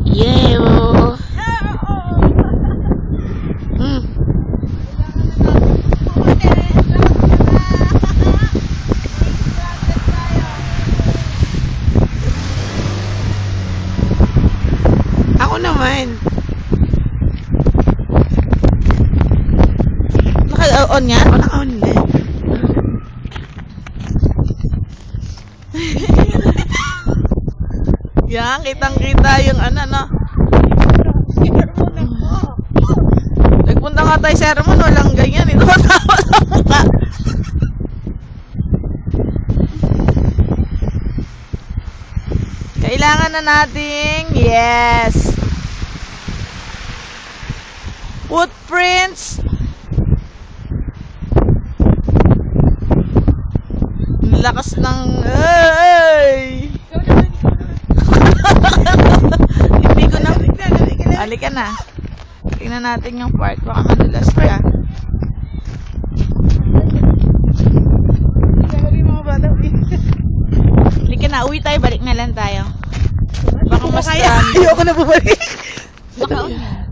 Yeah. Ako naman. Naka-on yan? O naka-on na. Yan, kitang-kita yung ano, no? Nagpunta nga tayo sa sermon, walang ganyan. Ito matawa sa mukha. Kailangan na nating, yes, footprints. Lakas ng, ay! Hindi ko na, halika na. Tingnan natin yung part, baka madulas pa. Halika na, uwi tayo, balik na lang tayo. Baka mas ayoko na bumalik. Naka-on yan.